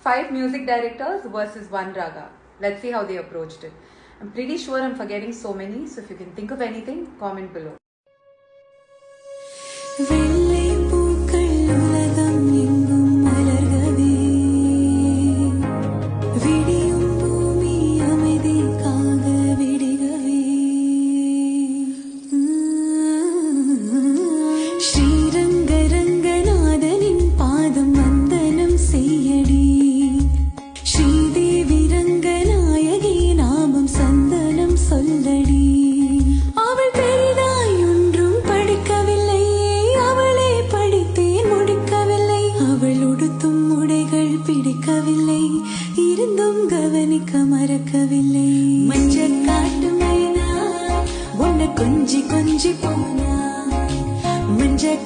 5 music directors versus 1 raga. Let's see how they approached it. I'm pretty sure I'm forgetting so many, so if you can think of anything, comment below. பிடிக்கவில்லை இருந்தும் கவனிக்க மறக்கவில்லை மஞ்சள் காட்டு மைனா உன்னை கொஞ்சி கொஞ்சி போனா மஞ்சள்